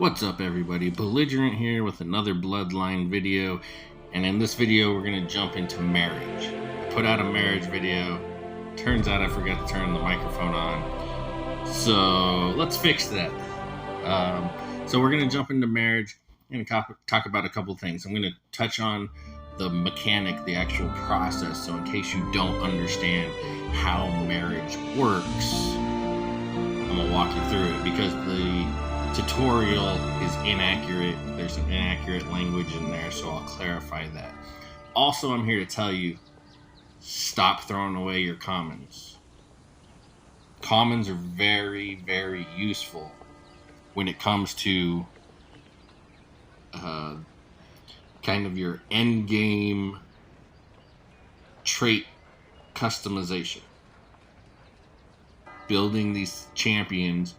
What's up, everybody? Belligerent here with another Bloodline video, and in this video we're going to jump into marriage. I put out a marriage video. Turns out I forgot to turn the microphone on, so let's fix that. So we're going to jump into marriage. I'm going to talk about a couple things. I'm going to touch on the mechanic, the actual process, so in case you don't understand how marriage works, I'm going to walk you through it, because the tutorial is inaccurate. There's some inaccurate language in there, so I'll clarify that. Also, I'm here to tell you, stop throwing away your commons. Commons are very, very useful when it comes to kind of your end game trait customization. Building these champions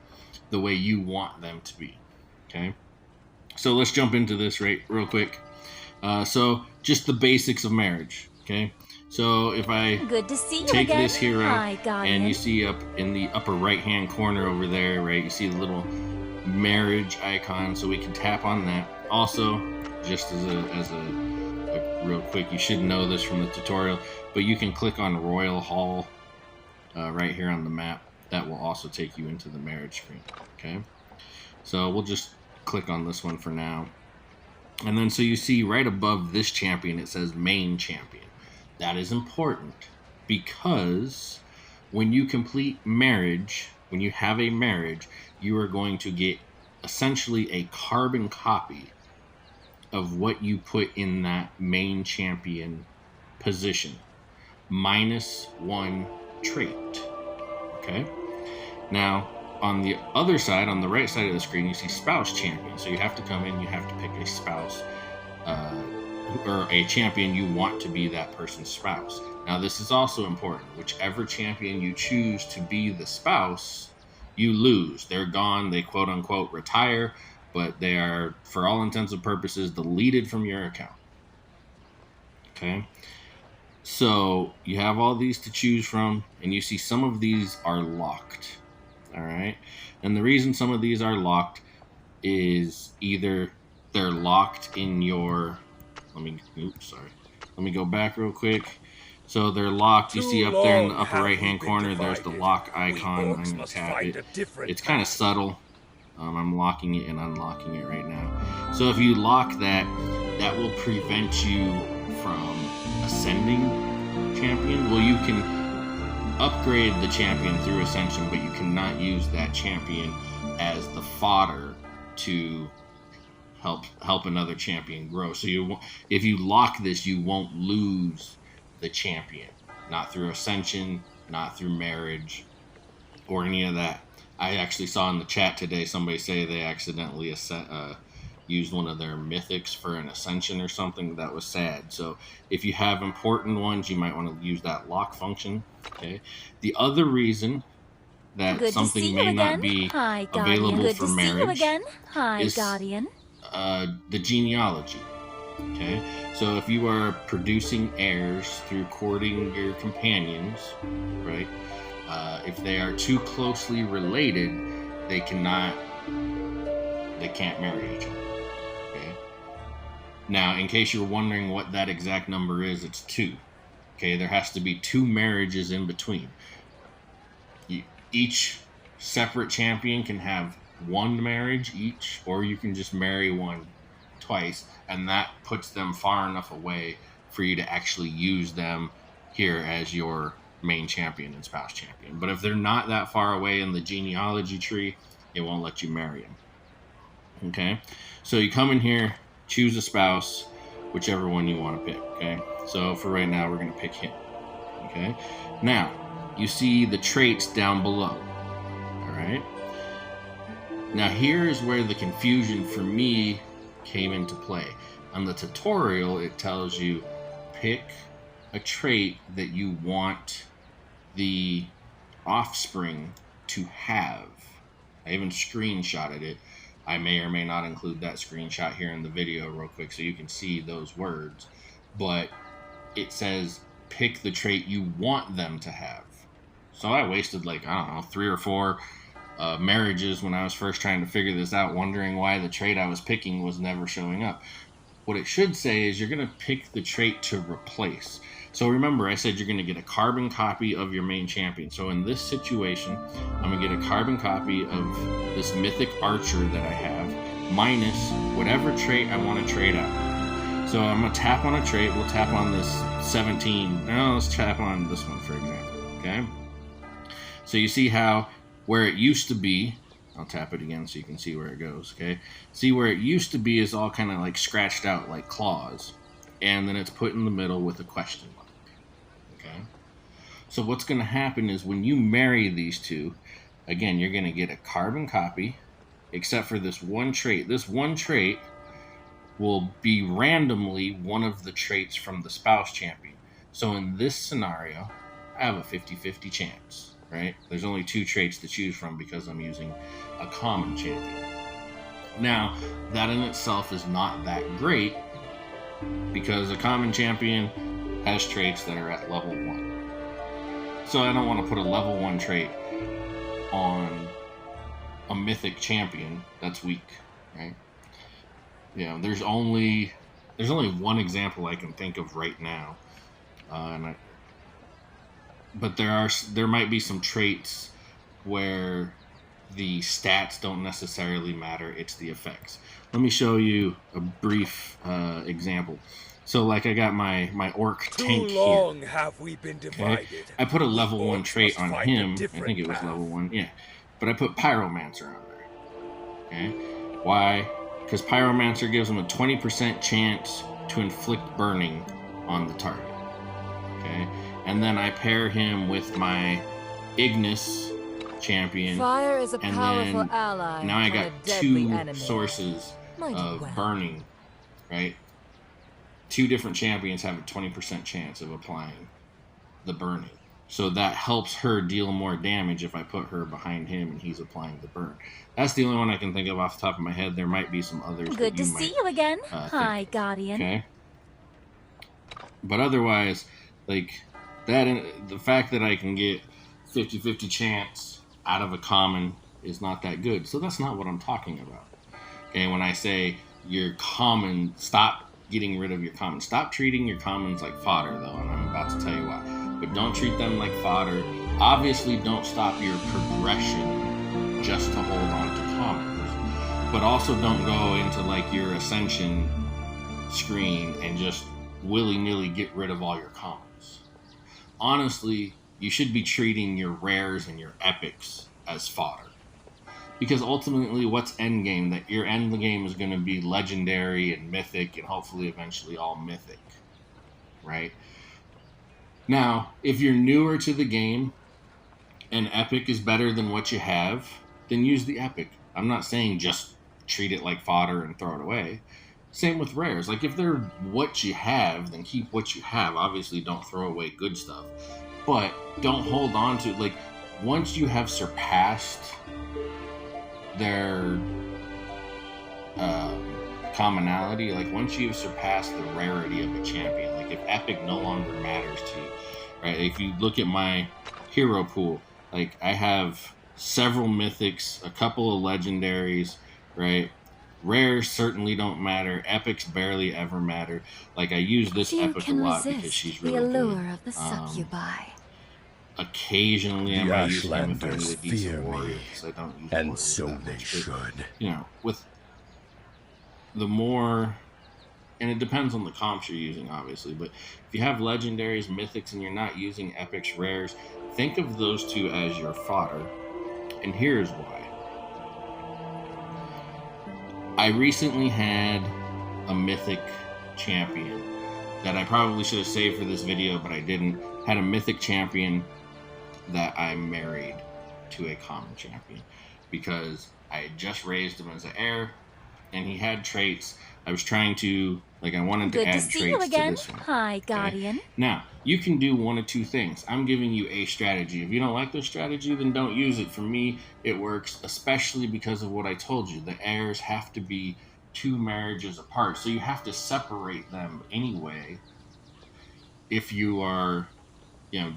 the way you want them to be. Okay, so let's jump into this real quick. So just the basics of marriage. Okay, so if I take this hero, and you see up in the upper right hand corner over there, right, you see the little marriage icon, so we can tap on that. Also, just as a real quick, you should know this from the tutorial, but you can click on Royal Hall right here on the map. That will also take you into the marriage screen. Okay, so we'll just click on this one for now. And then so you see right above this champion, it says main champion. That is important, because when you complete marriage, when you have a marriage, you are going to get essentially a carbon copy of what you put in that main champion position, -1 trait. Okay, now on the other side, on the right side of the screen, you see spouse champion. So you have to come in, you have to pick a spouse or a champion you want to be that person's spouse. Now this is also important. Whichever champion you choose to be the spouse, you lose. They're gone. They quote unquote retire, but they are, for all intents and purposes, deleted from your account. Okay, so you have all these to choose from, and you see some of these are locked. All right, and the reason some of these are locked is either they're locked in your, let me go back real quick. So they're locked. You see up there in the upper right hand corner, there's the lock icon. I'm going to tap it. It's kind of subtle. I'm locking it and unlocking it right now. So if you lock that, that will prevent you from ascending champions. Well, you can upgrade the champion through ascension, but you cannot use that champion as the fodder to help another champion grow. So if you lock this, you won't lose the champion, not through ascension, not through marriage, or any of that. I actually saw in the chat today somebody say they accidentally used one of their mythics for an ascension or something. That was sad. So if you have important ones, you might want to use that lock function. Okay, the other reason that something may not be available for marriage is the genealogy. Okay, so if you are producing heirs through courting your companions, right, if they are too closely related, they can't marry each other. Okay, now in case you're wondering what that exact number is, it's 2. Okay, there has to be 2 marriages in between. Each separate champion can have 1 marriage each, or you can just marry one twice, and that puts them far enough away for you to actually use them here as your main champion and spouse champion. But if they're not that far away in the genealogy tree, it won't let you marry them. Okay, so you come in here, choose a spouse, whichever one you want to pick. Okay, so for right now, we're going to pick him. Okay, now you see the traits down below. All right, now here is where the confusion for me came into play. On the tutorial, it tells you pick a trait that you want the offspring to have. I even screenshotted it. I may or may not include that screenshot here in the video real quick so you can see those words. But it says pick the trait you want them to have. So I wasted, like, I don't know, 3 or 4 marriages when I was first trying to figure this out, wondering why the trait I was picking was never showing up. What it should say is you're going to pick the trait to replace. So remember, I said you're going to get a carbon copy of your main champion. So in this situation, I'm going to get a carbon copy of this mythic archer that I have, minus whatever trait I want to trade out. So I'm going to tap on a trait. We'll tap on this 17. Now let's tap on this one, for example. Okay. So you see how where it used to be, I'll tap it again so you can see where it goes, okay? See where it used to be is all kind of like scratched out like claws. And then it's put in the middle with a question mark, okay? So what's going to happen is when you marry these two, again, you're going to get a carbon copy, except for this one trait. This one trait will be randomly one of the traits from the spouse champion. So in this scenario, I have a 50-50 chance, right? There's only 2 traits to choose from because I'm using a common champion. Now, that in itself is not that great because a common champion has traits that are at level 1. So I don't want to put a level 1 trait on a mythic champion that's weak, right? You know, there's only one example I can think of right now, but there might be some traits where the stats don't necessarily matter. It's the effects. Let me show you a brief example. So, like, I got my orc tank here. Too long have we been divided. Okay? I put a level 1 trait on him. I think it was level 1, yeah. But I put Pyromancer on there. Okay, why? Because Pyromancer gives him a 20% chance to inflict burning on the target. Okay, and then I pair him with my Ignis champion. Fire is a powerful ally. Now I got 2 sources of burning, right? 2 different champions have a 20% chance of applying the burning. So that helps her deal more damage if I put her behind him and he's applying the burn. That's the only one I can think of off the top of my head. There might be some others. Good to see you again. Hi, Guardian. Okay. But otherwise, like, that, the fact that I can get 50-50 chance out of a common is not that good. So that's not what I'm talking about. Okay, when I say your common, stop getting rid of your commons. Stop treating your commons like fodder, though, and I'm about to tell you why. But don't treat them like fodder. Obviously, don't stop your progression just to hold on to commons. But also don't go into, like, your ascension screen and just willy-nilly get rid of all your commons. Honestly, you should be treating your rares and your epics as fodder. Because ultimately, what's endgame? That your endgame is going to be legendary and mythic and hopefully eventually all mythic, right? Now, if you're newer to the game and epic is better than what you have, then use the epic. I'm not saying just treat it like fodder and throw it away. Same with rares. Like, if they're what you have, then keep what you have. Obviously, don't throw away good stuff. But don't hold on to, like, once you have surpassed their commonality, like, once you've surpassed the rarity of a champion, like, if epic no longer matters to you, right? If you look at my hero pool, like, I have several mythics, a couple of legendaries, right? Rares certainly don't matter. Epics barely ever matter. Like, I use this epic a lot because she's really good. The allure of the succubi. Occasionally, I might use them if I need a decent warrior, because I don't use and so they should. But, you know, with the more, and it depends on the comps you're using, obviously, but if you have legendaries, mythics, and you're not using epics, rares, think of those 2 as your fodder, and here's why. I recently had a mythic champion that I probably should have saved for this video, but I didn't. Had a mythic champion that I married to a common champion because I had just raised him as an heir, and he had traits. I was trying to, like, I wanted to add traits to this one. Hi, Guardian. Okay? Now, you can do one of 2 things. I'm giving you a strategy. If you don't like the strategy, then don't use it. For me, it works, especially because of what I told you. The heirs have to be 2 marriages apart, so you have to separate them anyway. If you are, you know,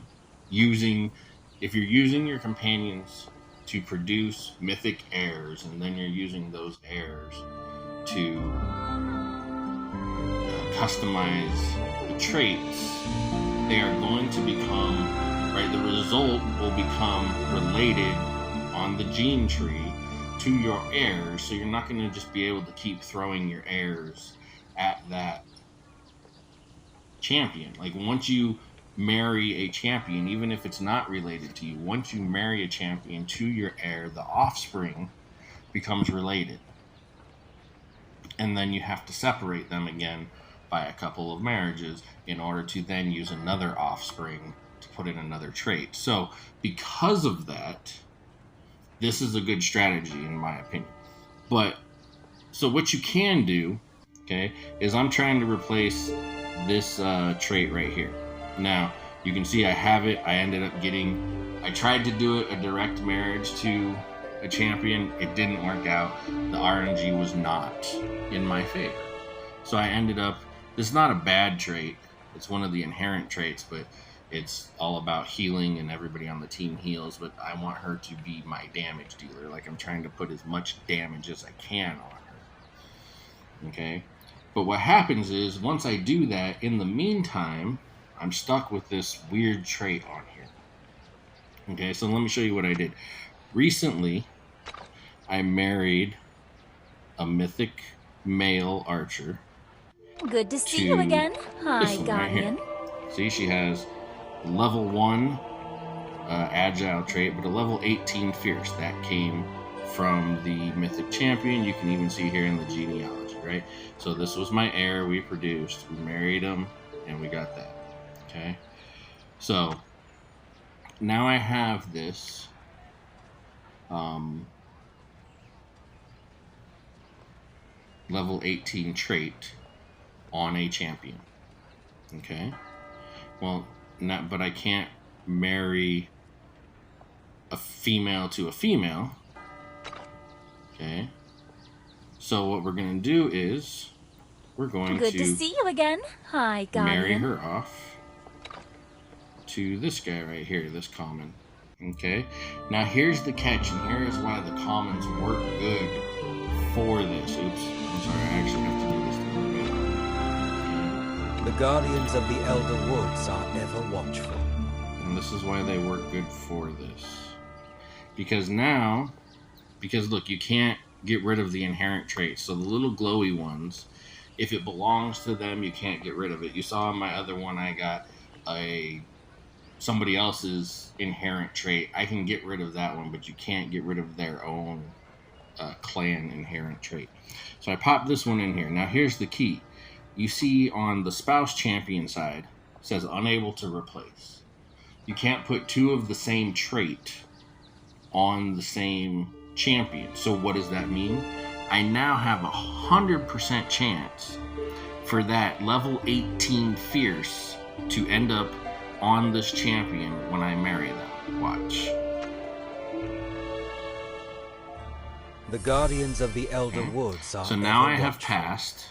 if you're using your companions to produce mythic heirs, and then you're using those heirs to customize the traits, they are going to become, right, the result will become related on the gene tree to your heirs, so you're not going to just be able to keep throwing your heirs at that champion. Like, once you marry a champion, even if it's not related to you, once you marry a champion to your heir, the offspring becomes related. And then you have to separate them again by a couple of marriages in order to then use another offspring to put in another trait. So because of that, this is a good strategy in my opinion. But so what you can do, okay, is I'm trying to replace this trait right here. Now you can see I have it. I ended up I tried to do it a direct marriage to a champion. It didn't work out. The RNG was not in my favor. So I ended up, this is not a bad trait. It's one of the inherent traits, but it's all about healing and everybody on the team heals, but I want her to be my damage dealer. Like, I'm trying to put as much damage as I can on her. Okay? But what happens is, once I do that, in the meantime, I'm stuck with this weird trait on here. Okay, so let me show you what I did. Recently, I married a mythic male archer. Good to see you again. Hi, Guardian. Right, see, she has level 1 agile trait, but a level 18 fierce. That came from the mythic champion. You can even see here in the genealogy, right? So this was my heir. We produced, we married him, and we got that. Okay, so now I have this level 18 trait on a champion. Okay, well, but I can't marry a female to a female. Okay, so what we're going to do is we're going Good to see you again. Hi, Guardian. Marry her off to this guy right here, this common. Okay, now here's the catch, and here is why the commons work good for this. Oops, I'm sorry, I actually have to do this a little bit. The guardians of the Elder Woods are ever watchful. And this is why they work good for this. Because look, you can't get rid of the inherent traits. So the little glowy ones, if it belongs to them, you can't get rid of it. You saw in my other one, I got somebody else's inherent trait. I can get rid of that one, but you can't get rid of their own clan inherent trait. So I popped this one in here. Now here's the key. You see on the spouse champion side, it says unable to replace. You can't put two of the same trait on the same champion. So what does that mean? I now have 100% chance for that level 18 fierce to end up on this champion when I marry them. Watch. The guardians of the Elder Woods are so now I have watchful. passed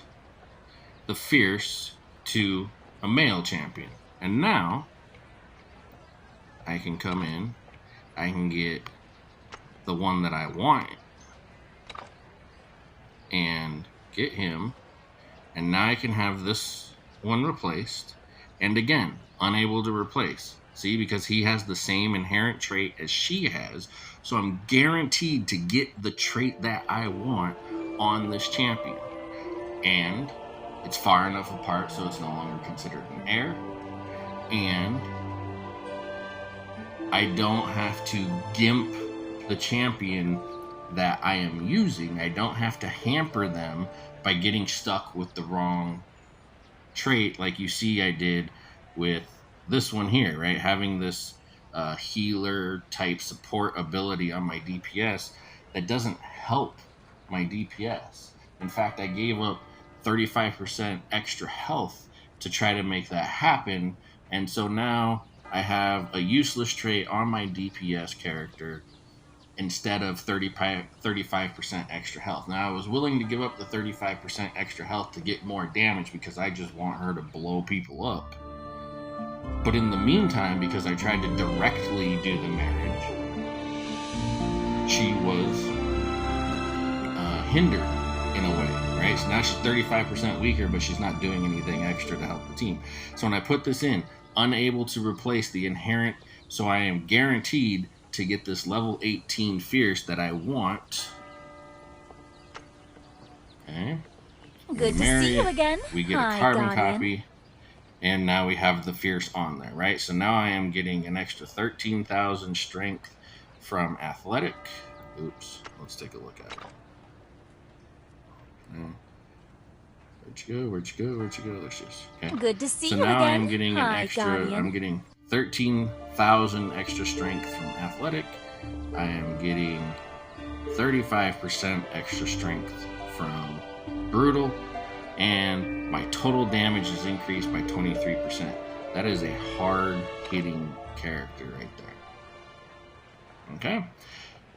the fierce to a male champion. And now I can come in, I can get the one that I want and get him, and now I can have this one replaced, and again, unable to replace. See, because he has the same inherent trait as she has, so I'm guaranteed to get the trait that I want on this champion. And it's far enough apart so it's no longer considered an heir, and I don't have to gimp the champion that I am using. I don't have to hamper them by getting stuck with the wrong trait like you see I did with this one here, right? Having this healer type support ability on my DPS that doesn't help my DPS. In fact, I gave up 35% extra health to try to make that happen, and so now I have a useless trait on my DPS character instead of 35% extra health. Now, I was willing to give up the 35% extra health to get more damage because I just want her to blow people up. But in the meantime, because I tried to directly do the marriage, she was hindered in a way, right? So now she's 35% weaker, but she's not doing anything extra to help the team. So when I put this in, unable to replace the inherent, so I am guaranteed to get this level 18 fierce that I want. Okay. Good to see you again. We get a carbon copy, and now we have the fierce on there, right? So now I am getting an extra 13,000 strength from athletic. Oops, let's take a look at it. Okay. Where'd you go? Where'd you go? Where'd you go? There's just okay. Good to see so you now again. I'm getting an extra. Guardian. I'm getting 13,000 extra strength from athletic. I am getting 35% extra strength from brutal, and my total damage is increased by 23%. That is a hard-hitting character right there. Okay,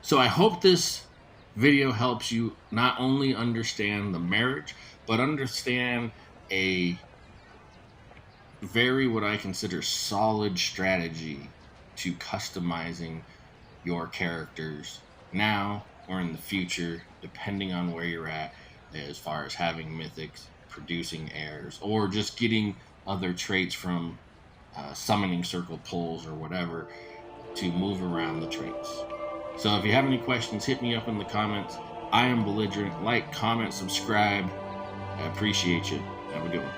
so I hope this video helps you not only understand the marriage, but understand a very, what I consider, solid strategy to customizing your characters now or in the future, depending on where you're at, as far as having mythics, producing heirs, or just getting other traits from summoning circle pulls or whatever to move around the traits. So if you have any questions, hit me up in the comments. I am Belligerent. Like, comment, subscribe. I appreciate you. Have a good one.